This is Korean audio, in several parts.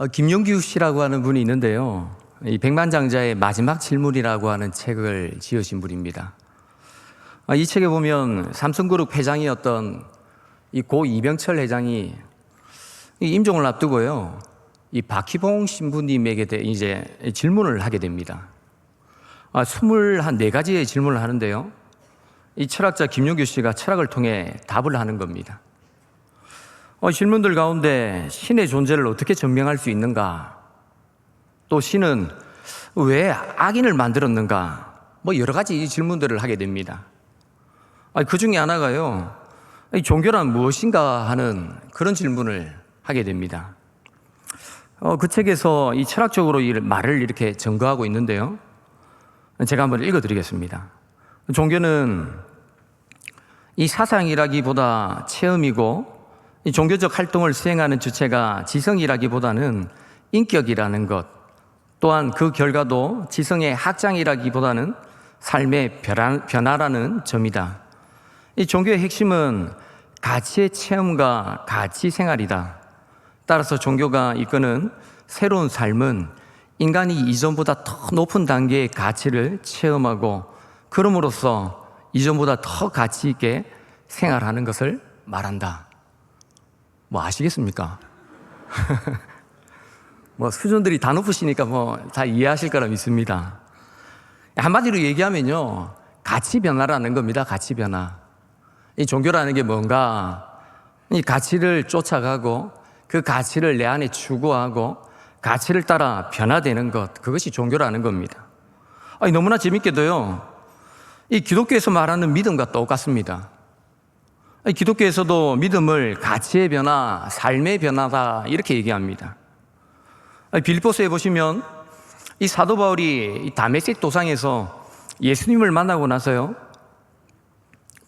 김용규 씨라고 하는 분이 있는데요. 이 백만장자의 마지막 질문이라고 하는 책을 지으신 분입니다. 이 책에 보면 삼성그룹 회장이었던 이 고 이병철 회장이 이 임종을 앞두고요. 이 박희봉 신부님에게 이제 질문을 하게 됩니다. 24가지의 질문을 하는데요. 이 철학자 김용규 씨가 철학을 통해 답을 하는 겁니다. 질문들 가운데 신의 존재를 어떻게 증명할 수 있는가? 또 신은 왜 악인을 만들었는가? 여러 가지 질문들을 하게 됩니다. 그 중에 하나가요. 종교란 무엇인가 하는 그런 질문을 하게 됩니다. 그 책에서 이 철학적으로 이 말을 이렇게 증거하고 있는데요. 제가 한번 읽어드리겠습니다. 종교는 이 사상이라기보다 체험이고 이 종교적 활동을 수행하는 주체가 지성이라기보다는 인격이라는 것, 또한 그 결과도 지성의 확장이라기보다는 삶의 변화라는 점이다. 이 종교의 핵심은 가치의 체험과 가치 생활이다. 따라서 종교가 이끄는 새로운 삶은 인간이 이전보다 더 높은 단계의 가치를 체험하고 그럼으로써 이전보다 더 가치 있게 생활하는 것을 말한다. 아시겠습니까? 수준들이 다 높으시니까 다 이해하실 거라 믿습니다. 한마디로 얘기하면요, 가치 변화라는 겁니다. 가치 변화. 이 종교라는 게 뭔가, 이 가치를 쫓아가고 그 가치를 내 안에 추구하고 가치를 따라 변화되는 것, 그것이 종교라는 겁니다. 너무나 재밌게도요, 이 기독교에서 말하는 믿음과 똑같습니다. 기독교에서도 믿음을 가치의 변화, 삶의 변화다 이렇게 얘기합니다. 빌립보서에 보시면 이 사도 바울이 이 다메섹 도상에서 예수님을 만나고 나서요,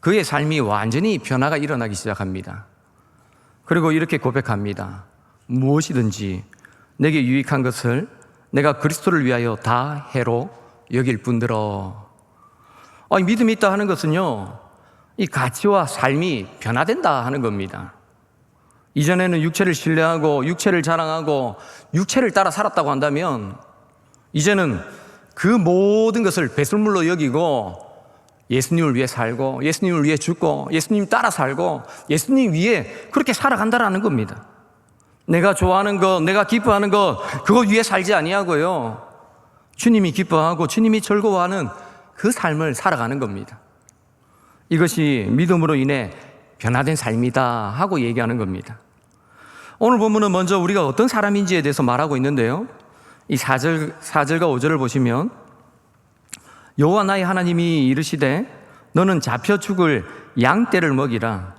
그의 삶이 완전히 변화가 일어나기 시작합니다. 그리고 이렇게 고백합니다. 무엇이든지 내게 유익한 것을 내가 그리스도를 위하여 다 해로 여길 뿐더러. 믿음이 있다 하는 것은요, 이 가치와 삶이 변화된다 하는 겁니다. 이전에는 육체를 신뢰하고 육체를 자랑하고 육체를 따라 살았다고 한다면 이제는 그 모든 것을 배설물로 여기고 예수님을 위해 살고 예수님을 위해 죽고 예수님 따라 살고 예수님 위해 그렇게 살아간다라는 겁니다. 내가 좋아하는 것, 내가 기뻐하는 것, 그거 위해 살지 아니하고요, 주님이 기뻐하고 주님이 즐거워하는 그 삶을 살아가는 겁니다. 이것이 믿음으로 인해 변화된 삶이다 하고 얘기하는 겁니다. 오늘 본문은 먼저 우리가 어떤 사람인지에 대해서 말하고 있는데요, 이 4절과 5절을 보시면 여호와 나의 하나님이 이르시되 너는 잡혀 죽을 양떼를 먹이라.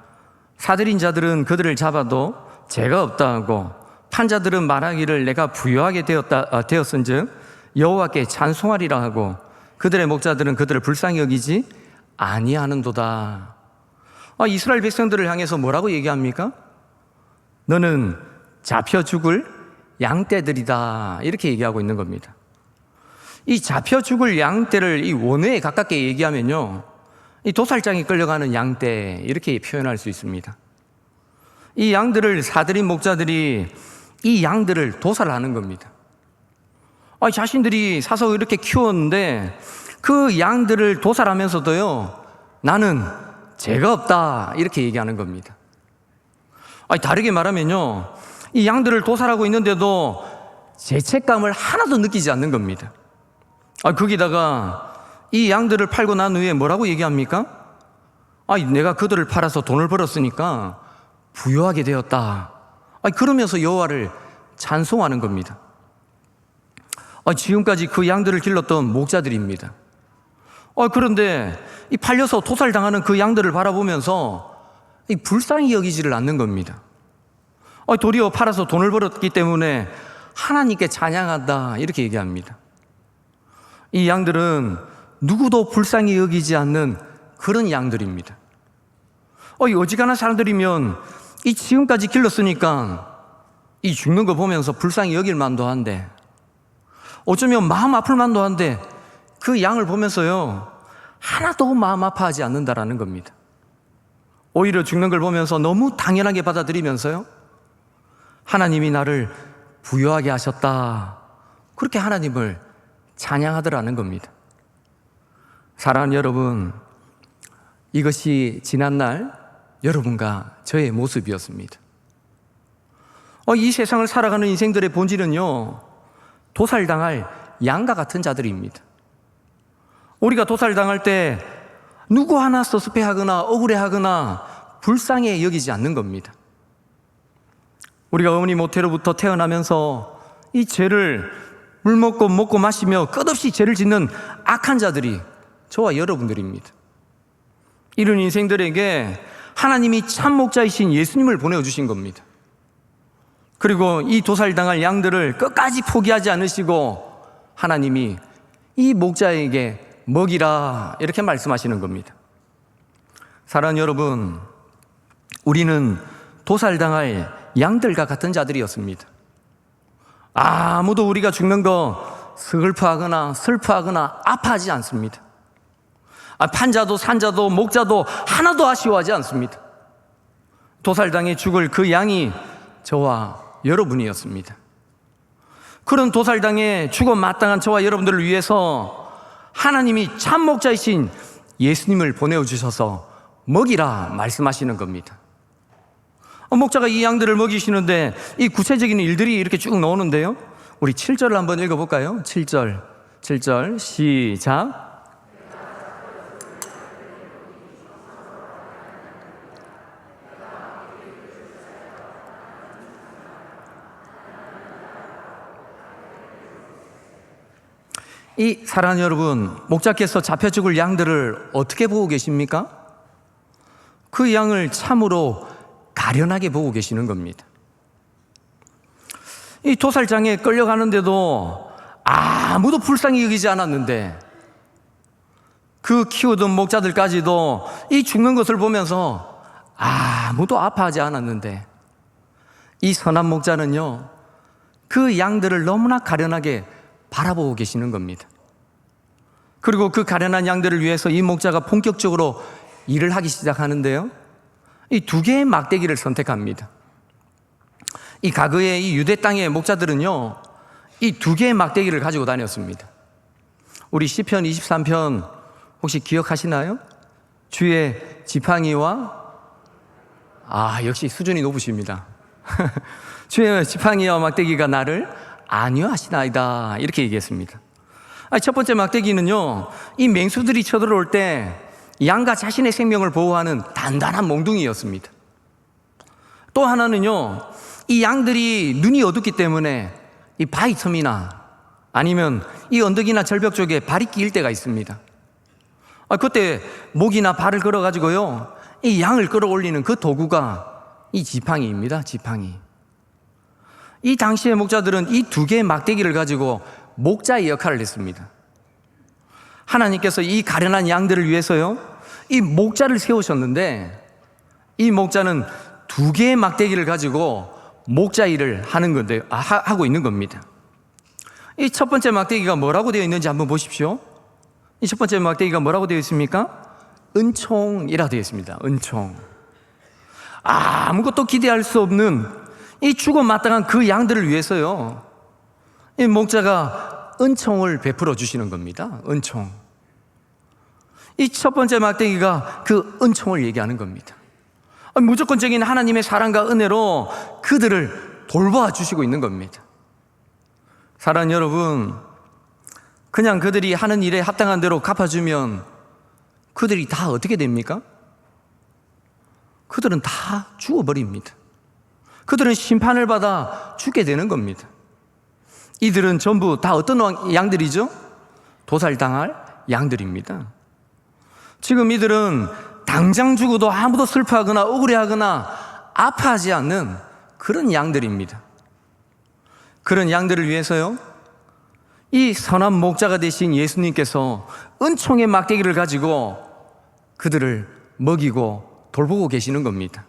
사들인 자들은 그들을 잡아도 죄가 없다 하고 판자들은 말하기를 내가 부유하게 되었은즉 여호와께 찬송하리라 하고 그들의 목자들은 그들을 불쌍히 여기지 아니하는도다. 이스라엘 백성들을 향해서 뭐라고 얘기합니까? 너는 잡혀 죽을 양떼들이다 이렇게 얘기하고 있는 겁니다. 이 잡혀 죽을 양떼를 이 원어에 가깝게 얘기하면요, 이 도살장에 끌려가는 양떼 이렇게 표현할 수 있습니다. 이 양들을 사들인 목자들이 이 양들을 도살하는 겁니다. 자신들이 사서 이렇게 키웠는데 그 양들을 도살하면서도요, 나는 죄가 없다 이렇게 얘기하는 겁니다. 다르게 말하면요, 이 양들을 도살하고 있는데도 죄책감을 하나도 느끼지 않는 겁니다. 거기다가 이 양들을 팔고 난 후에 뭐라고 얘기합니까? 내가 그들을 팔아서 돈을 벌었으니까 부유하게 되었다. 그러면서 여호와를 찬송하는 겁니다. 지금까지 그 양들을 길렀던 목자들입니다. 그런데 이 팔려서 도살당하는 그 양들을 바라보면서 불쌍히 여기지를 않는 겁니다. 도리어 팔아서 돈을 벌었기 때문에 하나님께 찬양한다 이렇게 얘기합니다. 이 양들은 누구도 불쌍히 여기지 않는 그런 양들입니다. 어지간한 사람들이면 이 지금까지 길렀으니까 이 죽는 거 보면서 불쌍히 여길 만도 한데, 어쩌면 마음 아플 만도 한데 그 양을 보면서요, 하나도 마음 아파하지 않는다라는 겁니다. 오히려 죽는 걸 보면서 너무 당연하게 받아들이면서요, 하나님이 나를 부유하게 하셨다. 그렇게 하나님을 찬양하더라는 겁니다. 사랑하는 여러분, 이것이 지난날 여러분과 저의 모습이었습니다. 이 세상을 살아가는 인생들의 본질은요, 도살당할 양과 같은 자들입니다. 우리가 도살당할 때 누구 하나 섭섭해하거나 억울해하거나 불쌍해 여기지 않는 겁니다. 우리가 어머니 모태로부터 태어나면서 이 죄를 물 먹고 마시며 끝없이 죄를 짓는 악한 자들이 저와 여러분들입니다. 이런 인생들에게 하나님이 참 목자이신 예수님을 보내주신 겁니다. 그리고 이 도살당할 양들을 끝까지 포기하지 않으시고 하나님이 이 목자에게 먹이라 이렇게 말씀하시는 겁니다. 사랑하는 여러분, 우리는 도살당할 양들과 같은 자들이었습니다. 아무도 우리가 죽는 거 슬퍼하거나 아파하지 않습니다. 판자도 산자도 목자도 하나도 아쉬워하지 않습니다. 도살당해 죽을 그 양이 저와 여러분이었습니다. 그런 도살당해 죽어 마땅한 저와 여러분들을 위해서 하나님이 참 목자이신 예수님을 보내주셔서 먹이라 말씀하시는 겁니다. 목자가 이 양들을 먹이시는데 이 구체적인 일들이 이렇게 쭉 나오는데요, 우리 7절을 한번 읽어볼까요? 7절 시작. 이 사랑하는 여러분, 목자께서 잡혀 죽을 양들을 어떻게 보고 계십니까? 그 양을 참으로 가련하게 보고 계시는 겁니다. 이 도살장에 끌려가는데도 아무도 불쌍히 여기지 않았는데 그 키우던 목자들까지도 이 죽는 것을 보면서 아무도 아파하지 않았는데 이 선한 목자는요, 그 양들을 너무나 가련하게 바라보고 계시는 겁니다. 그리고 그 가련한 양들을 위해서 이 목자가 본격적으로 일을 하기 시작하는데요, 이 두 개의 막대기를 선택합니다. 이 과거의 이 유대 땅의 목자들은요, 이 두 개의 막대기를 가지고 다녔습니다. 우리 시편 23편 혹시 기억하시나요? 주의 지팡이와 역시 수준이 높으십니다. 주의 지팡이와 막대기가 나를 안위하시나이다 이렇게 얘기했습니다. 첫 번째 막대기는요, 이 맹수들이 쳐들어올 때 양과 자신의 생명을 보호하는 단단한 몽둥이였습니다. 또 하나는요, 이 양들이 눈이 어둡기 때문에 이 바위 틈이나 아니면 이 언덕이나 절벽 쪽에 발이 끼일 때가 있습니다. 그때 목이나 발을 걸어가지고요, 이 양을 끌어올리는 그 도구가 이 지팡이입니다. 지팡이. 이 당시의 목자들은 이 두 개의 막대기를 가지고 목자의 역할을 했습니다. 하나님께서 이 가련한 양들을 위해서요, 이 목자를 세우셨는데 이 목자는 두 개의 막대기를 가지고 목자 일을 하는 건데, 하고 있는 겁니다. 이 첫 번째 막대기가 뭐라고 되어 있는지 한번 보십시오. 이 첫 번째 막대기가 뭐라고 되어 있습니까? 은총이라 되어 있습니다. 은총. 아무것도 기대할 수 없는 이 죽어 마땅한 그 양들을 위해서요, 이 목자가 은총을 베풀어 주시는 겁니다. 은총. 이 첫 번째 막대기가 그 은총을 얘기하는 겁니다. 무조건적인 하나님의 사랑과 은혜로 그들을 돌봐 주시고 있는 겁니다. 사랑하는 여러분, 그냥 그들이 하는 일에 합당한 대로 갚아주면 그들이 다 어떻게 됩니까? 그들은 다 죽어버립니다. 그들은 심판을 받아 죽게 되는 겁니다. 이들은 전부 다 어떤 양들이죠? 도살당할 양들입니다. 지금 이들은 당장 죽어도 아무도 슬퍼하거나 억울해하거나 아파하지 않는 그런 양들입니다. 그런 양들을 위해서요, 이 선한 목자가 되신 예수님께서 은총의 막대기를 가지고 그들을 먹이고 돌보고 계시는 겁니다.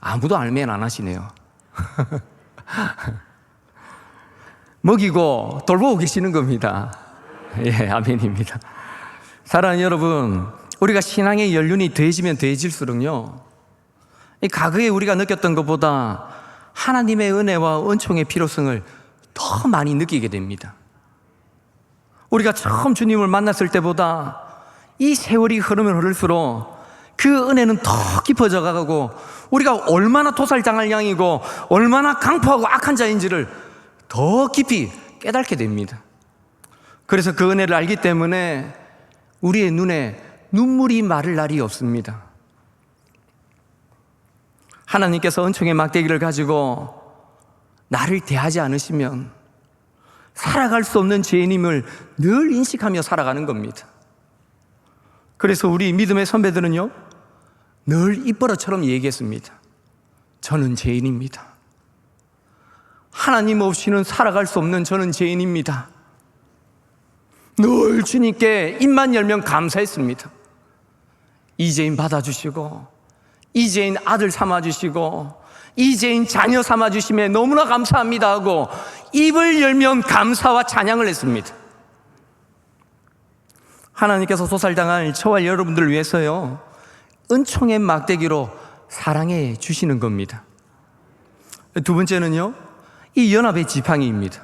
아무도 알면 안 하시네요. 먹이고 돌보고 계시는 겁니다. 예, 아멘입니다. 사랑하는 여러분, 우리가 신앙의 연륜이 더해지면 더해질수록요, 이 과거에 우리가 느꼈던 것보다 하나님의 은혜와 은총의 필요성을 더 많이 느끼게 됩니다. 우리가 처음 주님을 만났을 때보다 이 세월이 흐르면 흐를수록 그 은혜는 더 깊어져 가고 우리가 얼마나 토살당할 양이고 얼마나 강포하고 악한 자인지를 더 깊이 깨닫게 됩니다. 그래서 그 은혜를 알기 때문에 우리의 눈에 눈물이 마를 날이 없습니다. 하나님께서 은총의 막대기를 가지고 나를 대하지 않으시면 살아갈 수 없는 죄인임을 늘 인식하며 살아가는 겁니다. 그래서 우리 믿음의 선배들은요, 늘 입버릇처럼 얘기했습니다. 저는 죄인입니다. 하나님 없이는 살아갈 수 없는 저는 죄인입니다. 늘 주님께 입만 열면 감사했습니다. 이제인 받아주시고, 이제인 아들 삼아주시고, 이제인 자녀 삼아주심에 너무나 감사합니다 하고 입을 열면 감사와 찬양을 했습니다. 하나님께서 소살당할 저와 여러분들을 위해서요, 은총의 막대기로 사랑해 주시는 겁니다. 두 번째는요, 이 연합의 지팡이입니다.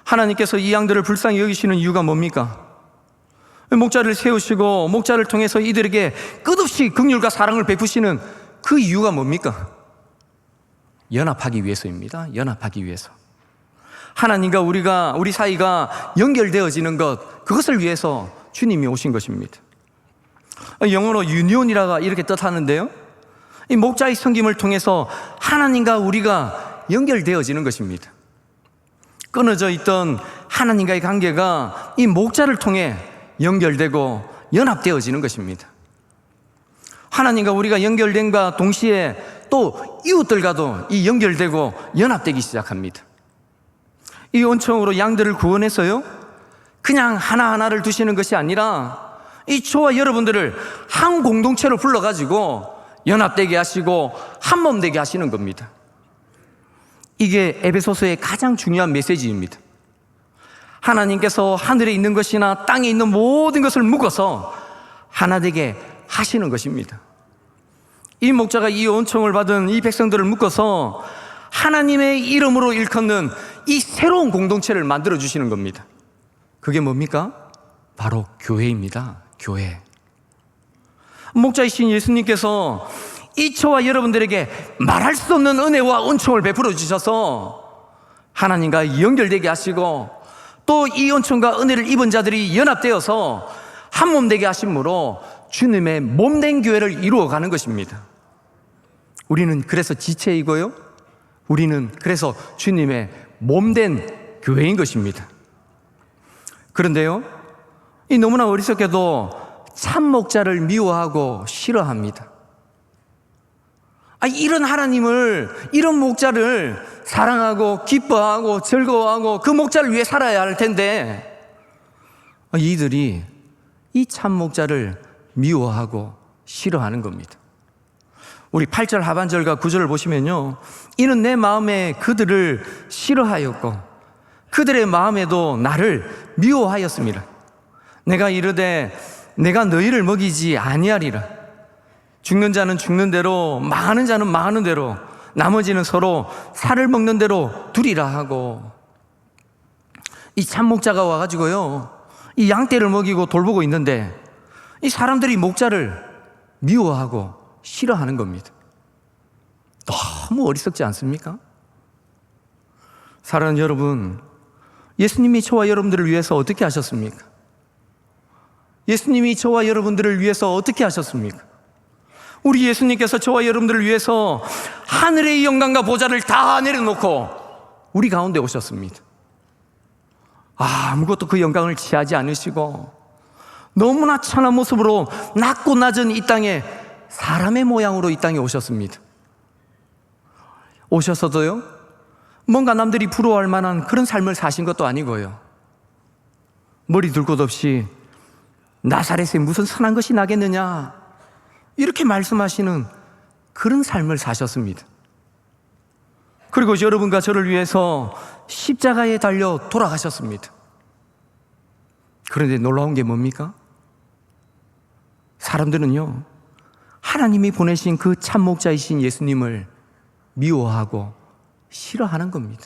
하나님께서 이 양들을 불쌍히 여기시는 이유가 뭡니까? 목자를 세우시고 목자를 통해서 이들에게 끝없이 긍휼과 사랑을 베푸시는 그 이유가 뭡니까? 연합하기 위해서입니다. 연합하기 위해서. 하나님과 우리 사이가 연결되어지는 것, 그것을 위해서 주님이 오신 것입니다. 영어로 유니온이라가 이렇게 뜻하는데요, 이 목자의 섬김을 통해서 하나님과 우리가 연결되어지는 것입니다. 끊어져 있던 하나님과의 관계가 이 목자를 통해 연결되고 연합되어지는 것입니다. 하나님과 우리가 연결된과 동시에 또 이웃들과도 이 연결되고 연합되기 시작합니다. 이 은총으로 양들을 구원해서요, 그냥 하나하나를 두시는 것이 아니라 이 저와 여러분들을 한 공동체로 불러가지고 연합되게 하시고 한몸 되게 하시는 겁니다. 이게 에베소서의 가장 중요한 메시지입니다. 하나님께서 하늘에 있는 것이나 땅에 있는 모든 것을 묶어서 하나 되게 하시는 것입니다. 이 목자가 이 은총을 받은 이 백성들을 묶어서 하나님의 이름으로 일컫는 이 새로운 공동체를 만들어 주시는 겁니다. 그게 뭡니까? 바로 교회입니다. 교회. 목자이신 예수님께서 이 저와 여러분들에게 말할 수 없는 은혜와 은총을 베풀어 주셔서 하나님과 연결되게 하시고 또 이 은총과 은혜를 입은 자들이 연합되어서 한몸 되게 하심으로 주님의 몸된 교회를 이루어가는 것입니다. 우리는 그래서 지체이고요, 우리는 그래서 주님의 몸된 교회인 것입니다. 그런데요, 이 너무나 어리석게도 참 목자를 미워하고 싫어합니다. 이런 하나님을, 이런 목자를 사랑하고 기뻐하고 즐거워하고 그 목자를 위해 살아야 할 텐데 이들이 이 참 목자를 미워하고 싫어하는 겁니다. 우리 8절 하반절과 9절을 보시면요, 이는 내 마음에 그들을 싫어하였고 그들의 마음에도 나를 미워하였습니다. 내가 이르되 내가 너희를 먹이지 아니하리라. 죽는 자는 죽는 대로, 망하는 자는 망하는 대로, 나머지는 서로 살을 먹는 대로 두리라 하고, 이 참목자가 와가지고요, 이 양떼를 먹이고 돌보고 있는데 이 사람들이 목자를 미워하고 싫어하는 겁니다. 너무 어리석지 않습니까? 사랑하는 여러분, 예수님이 저와 여러분들을 위해서 어떻게 하셨습니까? 예수님이 저와 여러분들을 위해서 어떻게 하셨습니까? 우리 예수님께서 저와 여러분들을 위해서 하늘의 영광과 보좌를 다 내려놓고 우리 가운데 오셨습니다. 아무것도 그 영광을 취하지 않으시고 너무나 천한 모습으로 낮고 낮은 이 땅에 사람의 모양으로 이 땅에 오셨습니다. 오셔서도요, 뭔가 남들이 부러워할 만한 그런 삶을 사신 것도 아니고요, 머리 둘 곳 없이 나사렛에 무슨 선한 것이 나겠느냐 이렇게 말씀하시는 그런 삶을 사셨습니다. 그리고 여러분과 저를 위해서 십자가에 달려 돌아가셨습니다. 그런데 놀라운 게 뭡니까? 사람들은요, 하나님이 보내신 그 참목자이신 예수님을 미워하고 싫어하는 겁니다.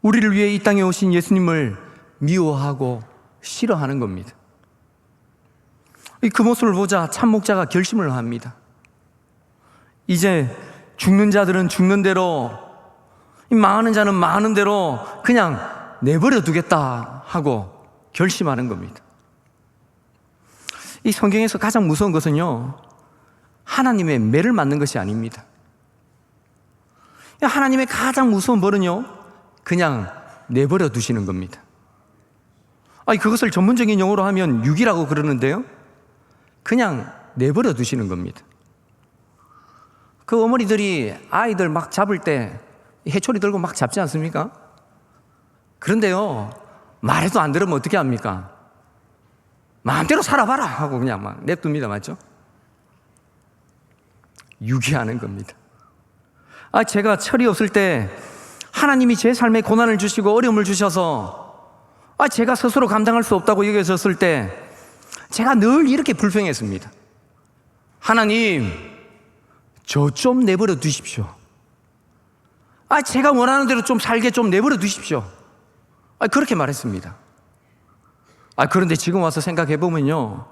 우리를 위해 이 땅에 오신 예수님을 미워하고 싫어하는 겁니다. 그 모습을 보자 참 목자가 결심을 합니다. 이제 죽는 자들은 죽는 대로, 망하는 자는 망하는 대로 그냥 내버려 두겠다 하고 결심하는 겁니다. 이 성경에서 가장 무서운 것은요, 하나님의 매를 맞는 것이 아닙니다. 하나님의 가장 무서운 벌은요, 그냥 내버려 두시는 겁니다. 그것을 전문적인 용어로 하면 유기라고 그러는데요, 그냥 내버려 두시는 겁니다. 그 어머니들이 아이들 막 잡을 때 해초리 들고 막 잡지 않습니까? 그런데요, 말해도 안 들으면 어떻게 합니까? 마음대로 살아봐라 하고 그냥 막 냅둡니다. 맞죠? 유기하는 겁니다. 제가 철이 없을 때 하나님이 제 삶에 고난을 주시고 어려움을 주셔서 제가 스스로 감당할 수 없다고 여겨졌을 때 제가 늘 이렇게 불평했습니다. 하나님, 저 좀 내버려 두십시오. 제가 원하는 대로 좀 살게 좀 내버려 두십시오. 그렇게 말했습니다. 그런데 지금 와서 생각해 보면요,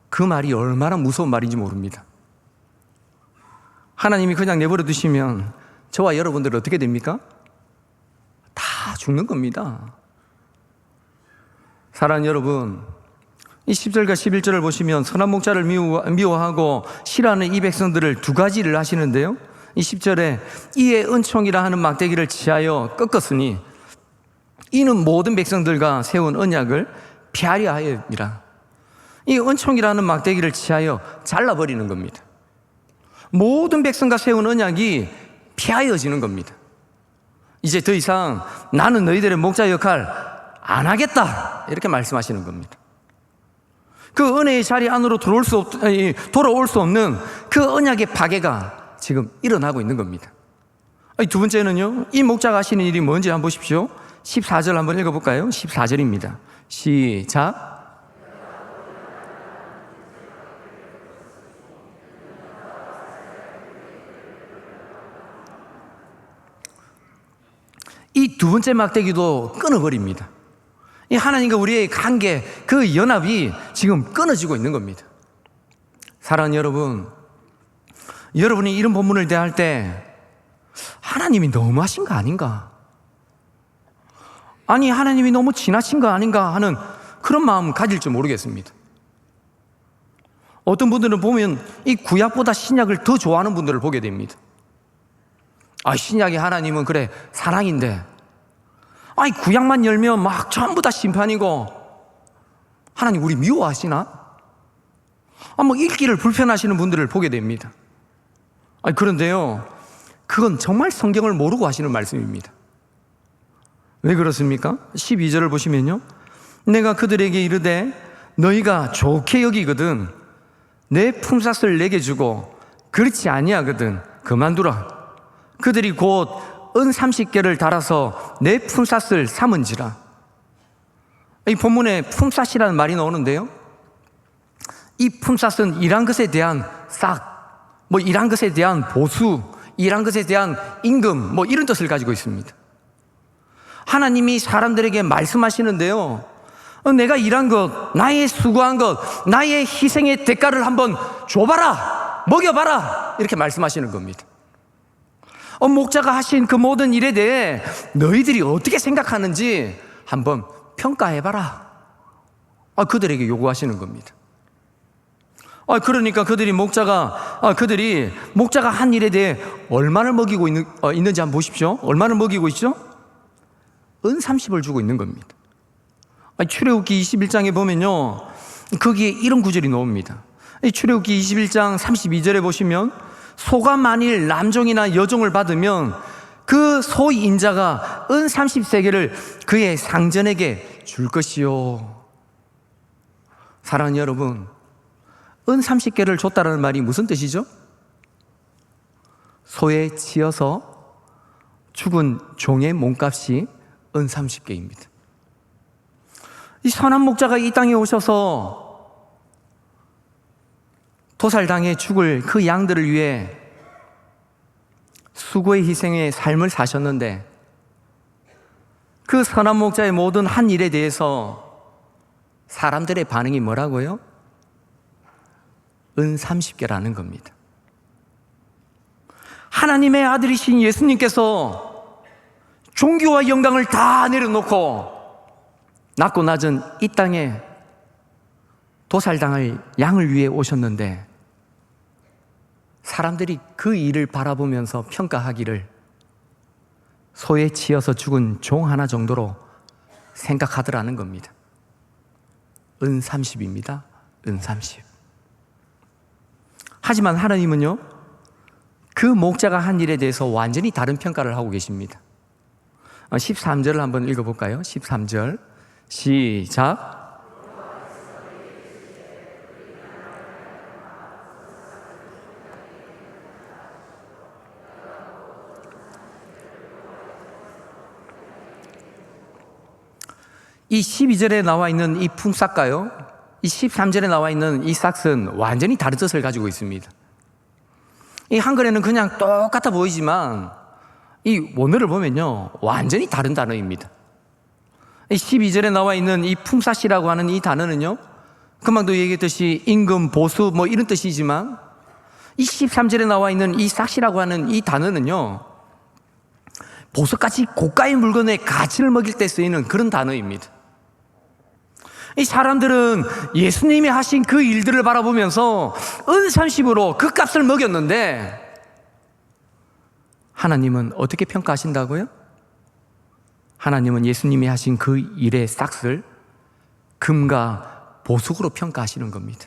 그 말이 얼마나 무서운 말인지 모릅니다. 하나님이 그냥 내버려 두시면 저와 여러분들은 어떻게 됩니까? 다 죽는 겁니다. 사랑하는 여러분, 이 10절과 11절을 보시면 선한 목자를 미워하고 싫어하는 이 백성들을 두 가지를 하시는데요, 이 10절에 이에 은총이라 하는 막대기를 취하여 꺾었으니 이는 모든 백성들과 세운 언약을 피하려 하여입니다. 이 은총이라는 막대기를 취하여 잘라버리는 겁니다. 모든 백성과 세운 언약이 피하여지는 겁니다. 이제 더 이상 나는 너희들의 목자 역할 안 하겠다, 이렇게 말씀하시는 겁니다. 그 은혜의 자리 안으로 돌아올 수 없는 그 언약의 파괴가 지금 일어나고 있는 겁니다. 두 번째는요, 이 목자가 하시는 일이 뭔지 한번 보십시오. 14절 한번 읽어볼까요? 14절입니다. 시작. 이 두 번째 막대기도 끊어버립니다. 이 하나님과 우리의 관계, 그 연합이 지금 끊어지고 있는 겁니다. 사랑하는 여러분, 여러분이 이런 본문을 대할 때 하나님이 너무하신 거 아닌가? 아니, 하나님이 너무 지나친 거 아닌가 하는 그런 마음 가질지 모르겠습니다. 어떤 분들은 보면 이 구약보다 신약을 더 좋아하는 분들을 보게 됩니다. 신약의 하나님은 그래 사랑인데, 구약만 열면 막 전부 다 심판이고, 하나님 우리 미워하시나? 뭐 읽기를 불편하시는 분들을 보게 됩니다. 그런데요, 그건 정말 성경을 모르고 하시는 말씀입니다. 왜 그렇습니까? 12절을 보시면요, 내가 그들에게 이르되 너희가 좋게 여기거든 내 품삯을 내게 주고 그렇지 아니하거든 그만두라. 그들이 곧 은 30개를 달아서 내 품삯을 삼은지라. 이 본문에 품삯이라는 말이 나오는데요, 이 품삯은 일한 것에 대한 싹, 일한 것에 대한 보수, 일한 것에 대한 임금, 이런 뜻을 가지고 있습니다. 하나님이 사람들에게 말씀하시는데요, 내가 일한 것, 나의 수고한 것, 나의 희생의 대가를 한번 줘봐라, 먹여봐라, 이렇게 말씀하시는 겁니다. 목자가 하신 그 모든 일에 대해 너희들이 어떻게 생각하는지 한번 평가해봐라, 그들에게 요구하시는 겁니다. 그러니까 그들이 목자가 한 일에 대해 얼마를 먹이고 있는지 한번 보십시오. 얼마를 먹이고 있죠? 은 30을 주고 있는 겁니다. 출애굽기 21장에 보면요, 거기에 이런 구절이 나옵니다. 출애굽기 21장 32절에 보시면 소가 만일 남종이나 여종을 받으면 그 소의 인자가 은 30세겔을 그의 상전에게 줄 것이요. 사랑하는 여러분, 은 30개를 줬다는 말이 무슨 뜻이죠? 소에 치여서 죽은 종의 몸값이 은 30개입니다. 이 선한 목자가 이 땅에 오셔서 도살당해 죽을 그 양들을 위해 수고의 희생의 삶을 사셨는데 그 선한 목자의 모든 한 일에 대해서 사람들의 반응이 뭐라고요? 은 30개라는 겁니다. 하나님의 아들이신 예수님께서 존귀와 영광을 다 내려놓고 낮고 낮은 이 땅에 도살당할 양을 위해 오셨는데 사람들이 그 일을 바라보면서 평가하기를 소에 치여서 죽은 종 하나 정도로 생각하더라는 겁니다. 은 30입니다. 은 30. 하지만 하나님은요, 그 목자가 한 일에 대해서 완전히 다른 평가를 하고 계십니다. 13절을 한번 읽어볼까요? 13절 시작. 이 12절에 나와 있는 이 품삯과요, 이 13절에 나와 있는 이 싹은 완전히 다른 뜻을 가지고 있습니다. 이 한글에는 그냥 똑같아 보이지만 이 원어를 보면요, 완전히 다른 단어입니다. 이 12절에 나와 있는 이 품삯이라고 하는 이 단어는요, 금방도 얘기했듯이 임금, 보수 뭐 이런 뜻이지만 이 13절에 나와 있는 이 싹이라고 하는 이 단어는요, 보석같이 고가의 물건의 가치를 먹일 때 쓰이는 그런 단어입니다. 이 사람들은 예수님이 하신 그 일들을 바라보면서 은 30으로 그 값을 먹였는데 하나님은 어떻게 평가하신다고요? 하나님은 예수님이 하신 그 일의 싹을 금과 보석으로 평가하시는 겁니다.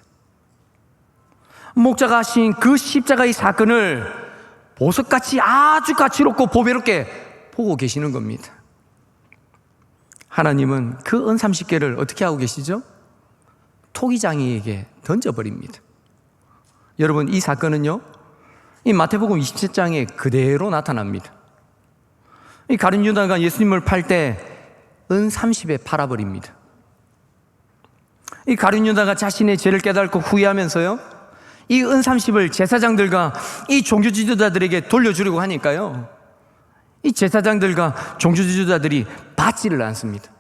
목자가 하신 그 십자가의 사건을 보석같이 아주 가치롭고 보배롭게 보고 계시는 겁니다. 하나님은 그 은 30개를 어떻게 하고 계시죠? 토기장이에게 던져버립니다. 여러분, 이 사건은요, 이 마태복음 27장에 그대로 나타납니다. 이 가룟 유다가 예수님을 팔 때 은 30에 팔아버립니다. 이 가룟 유다가 자신의 죄를 깨닫고 후회하면서요, 이 은 30을 제사장들과 이 종교 지도자들에게 돌려주려고 하니까요, 이 제사장들과 종교 지도자들이 받지를 않습니다.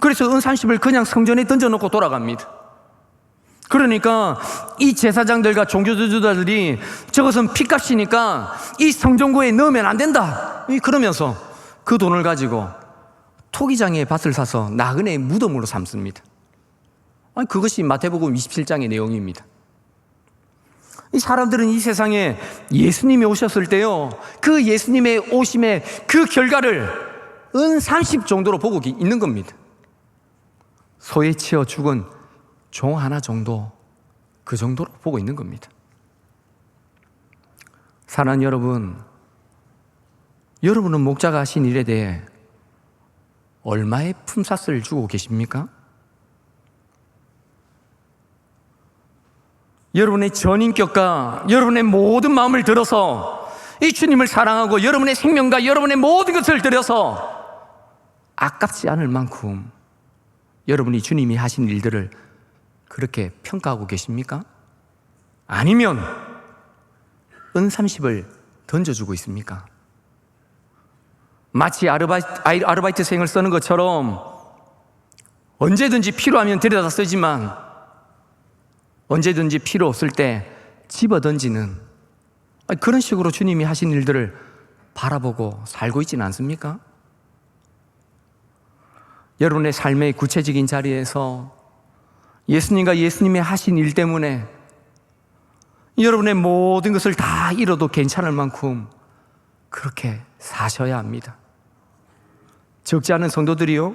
그래서 은 30을 그냥 성전에 던져놓고 돌아갑니다. 그러니까 이 제사장들과 종교 지도자들이 저것은 핏값이니까 이 성전고에 넣으면 안 된다, 그러면서 그 돈을 가지고 토기장의 밭을 사서 나그네의 무덤으로 삼습니다. 그것이 마태복음 27장의 내용입니다. 이 사람들은 이 세상에 예수님이 오셨을 때요, 그 예수님의 오심의 그 결과를 은 30 정도로 보고 있는 겁니다. 소에 치여 죽은 종 하나 정도, 그 정도로 보고 있는 겁니다. 사랑하는 여러분, 여러분은 목자가 하신 일에 대해 얼마의 품삯을 주고 계십니까? 여러분의 전인격과 여러분의 모든 마음을 들어서 이 주님을 사랑하고 여러분의 생명과 여러분의 모든 것을 들여서 아깝지 않을 만큼 여러분이 주님이 하신 일들을 그렇게 평가하고 계십니까? 아니면 은 30을 던져주고 있습니까? 마치 아르바이트생을 쓰는 것처럼 언제든지 필요하면 데려다 쓰지만 언제든지 필요 없을 때 집어 던지는 그런 식으로 주님이 하신 일들을 바라보고 살고 있지는 않습니까? 여러분의 삶의 구체적인 자리에서 예수님과 예수님이 하신 일 때문에 여러분의 모든 것을 다 잃어도 괜찮을 만큼 그렇게 사셔야 합니다. 적지 않은 성도들이요,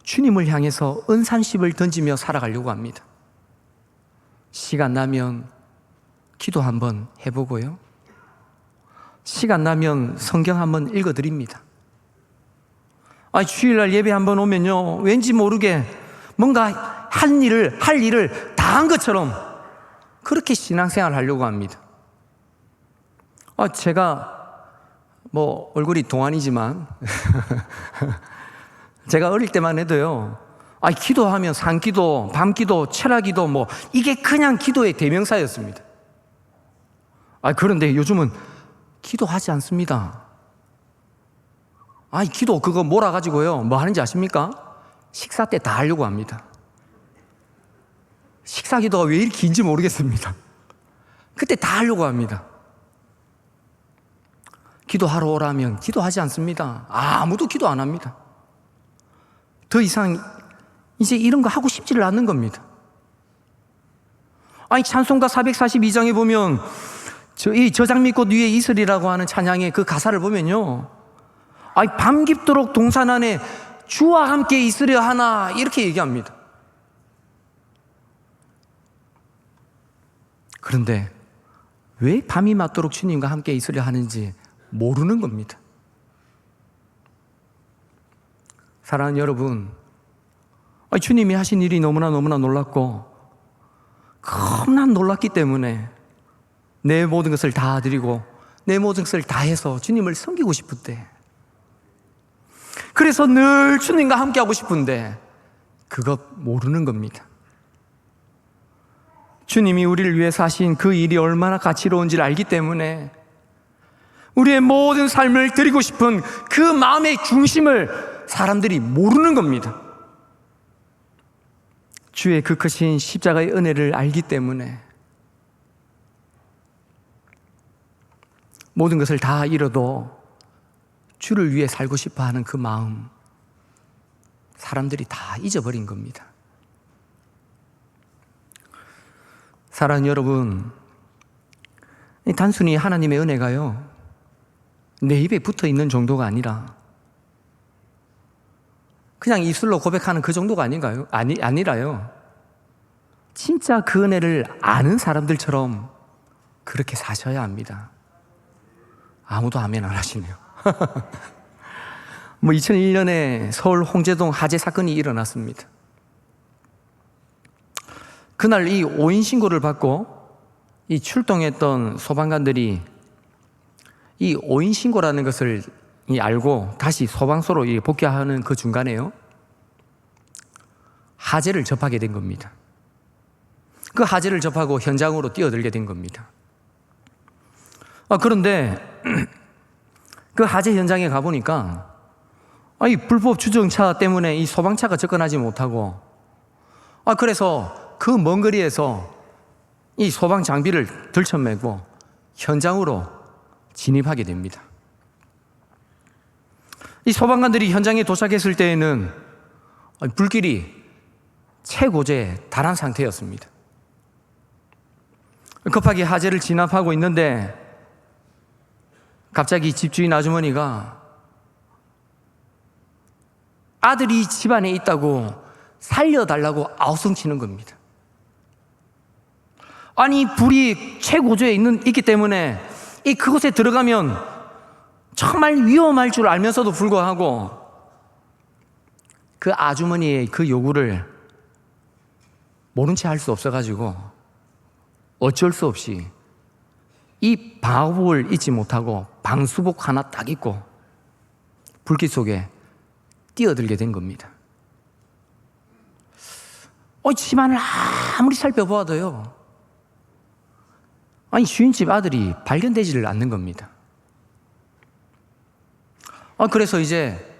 주님을 향해서 은 30을 던지며 살아가려고 합니다. 시간 나면 기도 한번 해보고요, 시간 나면 성경 한번 읽어드립니다. 주일날 예배 한번 오면요, 왠지 모르게 뭔가 할 일을 다 한 것처럼 그렇게 신앙생활 하려고 합니다. 제가 뭐 얼굴이 동안이지만 제가 어릴 때만 해도요, 기도하면 산기도, 밤기도, 철야기도 이게 그냥 기도의 대명사였습니다. 그런데 요즘은 기도하지 않습니다. 아니, 기도 그거 몰아가지고요. 뭐 하는지 아십니까? 식사 때 다 하려고 합니다. 식사 기도가 왜 이렇게 긴지 모르겠습니다. 그때 다 하려고 합니다. 기도하러 오라면 기도하지 않습니다. 아무도 기도 안 합니다. 더 이상 이제 이런 거 하고 싶지를 않는 겁니다. 아니, 찬송가 442장에 보면 이 저장미꽃 위에 이슬이라고 하는 찬양의 그 가사를 보면요, 아니, 밤 깊도록 동산 안에 주와 함께 있으려 하나, 이렇게 얘기합니다. 그런데 왜 밤이 맞도록 주님과 함께 있으려 하는지 모르는 겁니다. 사랑하는 여러분, 주님이 하신 일이 너무나 놀랐고 겁나 놀랐기 때문에 내 모든 것을 다 드리고 내 모든 것을 다 해서 주님을 섬기고 싶은데, 그래서 늘 주님과 함께 하고 싶은데 그것 모르는 겁니다. 주님이 우리를 위해서 하신 그 일이 얼마나 가치로운지를 알기 때문에 우리의 모든 삶을 드리고 싶은 그 마음의 중심을 사람들이 모르는 겁니다. 주의 그 크신 십자가의 은혜를 알기 때문에 모든 것을 다 잃어도 주를 위해 살고 싶어 하는 그 마음, 사람들이 다 잊어버린 겁니다. 사랑하는 여러분, 단순히 하나님의 은혜가요, 내 입에 붙어 있는 정도가 아니라 그냥 입술로 고백하는 그 정도가 아닌가요? 아니라요. 진짜 그 은혜를 아는 사람들처럼 그렇게 사셔야 합니다. 아무도 아멘 안 하시네요. 2001년에 서울 홍제동 화재 사건이 일어났습니다. 그날 이 오인 신고를 받고 이 출동했던 소방관들이 이 오인 신고라는 것을 알고 다시 소방서로 복귀하는 그 중간에요, 화재를 접하게 된 겁니다. 그 화재를 접하고 현장으로 뛰어들게 된 겁니다. 그런데 그 화재 현장에 가보니까 이 불법 주정차 때문에 이 소방차가 접근하지 못하고, 그래서 그 먼 거리에서 이 소방 장비를 들쳐매고 현장으로 진입하게 됩니다. 이 소방관들이 현장에 도착했을 때에는 불길이 최고조에 달한 상태였습니다. 급하게 화재를 진압하고 있는데 갑자기 집주인 아주머니가 아들이 집안에 있다고 살려달라고 아우성치는 겁니다. 아니, 불이 최고조에 있기 때문에 그곳에 들어가면 정말 위험할 줄 알면서도 불구하고 그 아주머니의 그 요구를 모른 채 할 수 없어가지고 어쩔 수 없이 이 방화복을 잊지 못하고 방수복 하나 딱 입고 불길 속에 뛰어들게 된 겁니다. 집안을 아무리 살펴보아도요, 주인집 아들이 발견되지를 않는 겁니다. 그래서 이제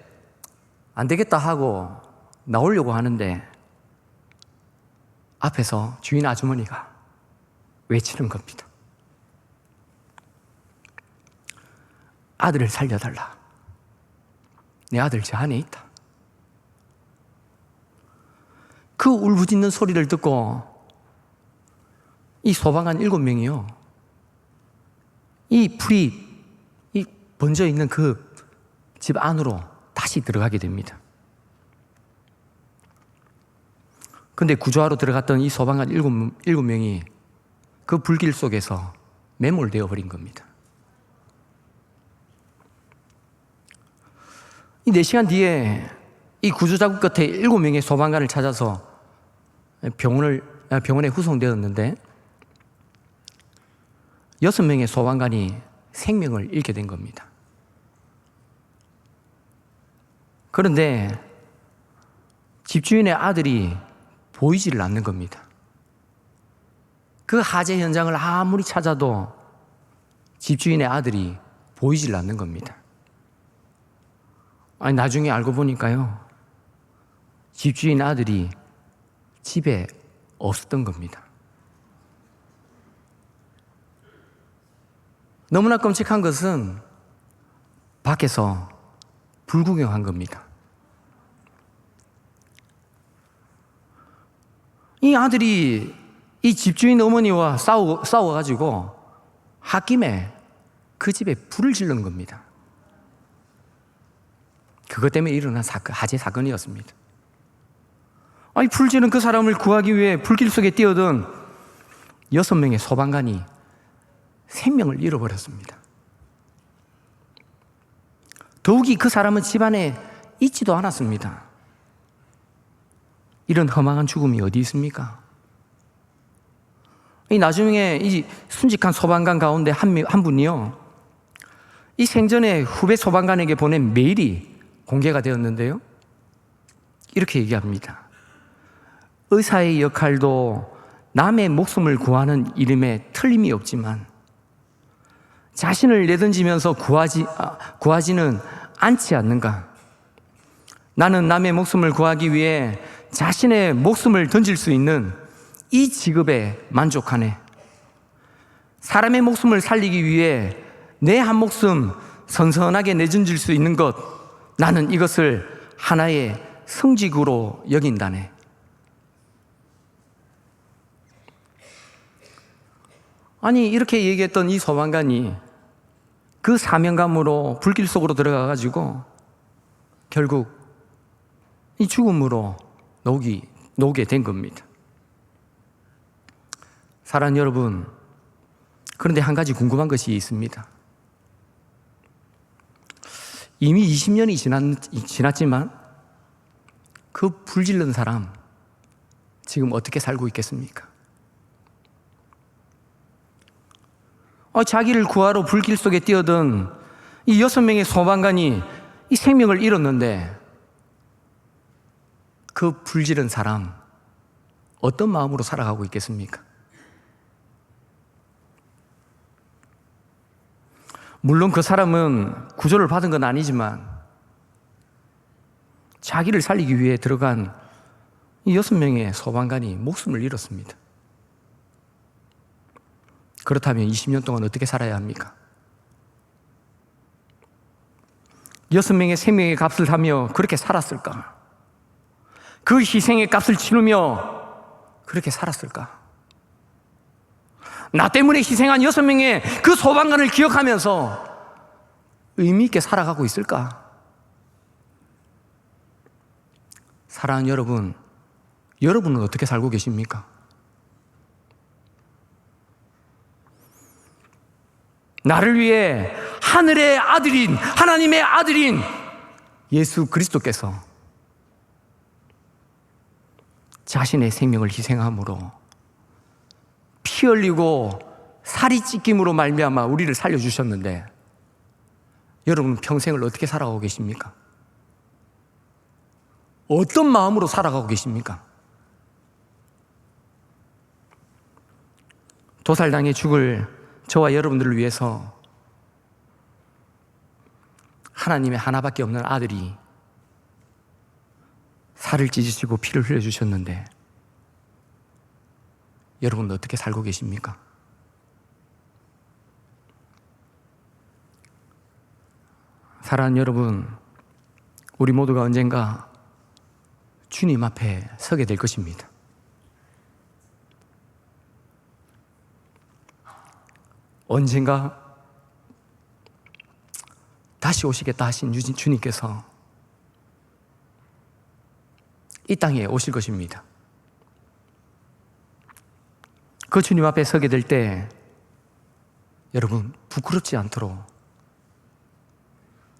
안 되겠다 하고 나오려고 하는데 앞에서 주인 아주머니가 외치는 겁니다. 아들을 살려달라. 내 아들 저 안에 있다. 그 울부짖는 소리를 듣고 이 소방관 7명이요, 이 불이 번져 있는 그 집 안으로 다시 들어가게 됩니다. 근데 구조하러 들어갔던 이 소방관 7명이 그 불길 속에서 매몰되어 버린 겁니다. 이 4시간 뒤에 이 구조작업 끝에 7명의 소방관을 찾아서 병원에 후송되었는데 6명의 소방관이 생명을 잃게 된 겁니다. 그런데 집주인의 아들이 보이지를 않는 겁니다. 그 화재 현장을 아무리 찾아도 집주인의 아들이 보이질 않는 겁니다. 아니, 나중에 알고 보니까요, 집주인 아들이 집에 없었던 겁니다. 너무나 끔찍한 것은 밖에서 불구경한 겁니다. 이 아들이 이 집주인 어머니와 싸워가지고 홧김에 그 집에 불을 지르는 겁니다. 그것 때문에 일어난 화재 사건이었습니다. 아니, 불 지른 그 사람을 구하기 위해 불길 속에 뛰어든 6명의 소방관이 생명을 잃어버렸습니다. 더욱이 그 사람은 집안에 있지도 않았습니다. 이런 험악한 죽음이 어디 있습니까? 나중에 이 순직한 소방관 가운데 한 분이요, 이 생전에 후배 소방관에게 보낸 메일이 공개가 되었는데요, 이렇게 얘기합니다. 의사의 역할도 남의 목숨을 구하는 일임에 틀림이 없지만 자신을 내던지면서 구하지는 않지 않는가? 나는 남의 목숨을 구하기 위해 자신의 목숨을 던질 수 있는 이 직업에 만족하네. 사람의 목숨을 살리기 위해 내 한 목숨 선선하게 내던질 수 있는 것, 나는 이것을 하나의 성직으로 여긴다네. 아니, 이렇게 얘기했던 이 소방관이 그 사명감으로 불길 속으로 들어가가지고 결국 이 죽음으로 녹게 된 겁니다. 사랑하는 여러분, 그런데 한 가지 궁금한 것이 있습니다. 이미 20년이 지났지만 그 불질른 사람 지금 어떻게 살고 있겠습니까? 자기를 구하러 불길 속에 뛰어든 이 6명의 소방관이 이 생명을 잃었는데 그 불지른 사람 어떤 마음으로 살아가고 있겠습니까? 물론 그 사람은 구조를 받은 건 아니지만 자기를 살리기 위해 들어간 이 6명의 소방관이 목숨을 잃었습니다. 그렇다면 20년 동안 어떻게 살아야 합니까? 6명의 생명의 값을 하며 그렇게 살았을까? 그 희생의 값을 치르며 그렇게 살았을까? 나 때문에 희생한 6명의 그 소방관을 기억하면서 의미 있게 살아가고 있을까? 사랑하는 여러분, 여러분은 어떻게 살고 계십니까? 나를 위해 하늘의 아들인, 하나님의 아들인 예수 그리스도께서 자신의 생명을 희생함으로 피 흘리고 살이 찢김으로 말미암아 우리를 살려주셨는데 여러분 평생을 어떻게 살아가고 계십니까? 어떤 마음으로 살아가고 계십니까? 도살당해 죽을 저와 여러분들을 위해서 하나님의 하나밖에 없는 아들이 살을 찢으시고 피를 흘려주셨는데 여러분은 어떻게 살고 계십니까? 사랑하는 여러분, 우리 모두가 언젠가 주님 앞에 서게 될 것입니다. 언젠가 다시 오시겠다 하신 주님께서 이 땅에 오실 것입니다. 그 주님 앞에 서게 될 때 여러분 부끄럽지 않도록,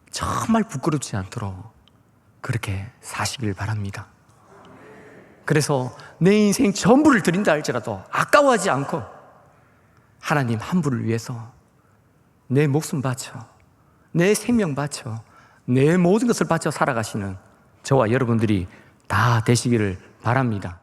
정말 부끄럽지 않도록 그렇게 사시길 바랍니다. 그래서 내 인생 전부를 드린다 할지라도 아까워하지 않고 하나님 한 분을 위해서 내 목숨 바쳐, 내 생명 바쳐, 내 모든 것을 바쳐 살아가시는 저와 여러분들이 다 되시기를 바랍니다.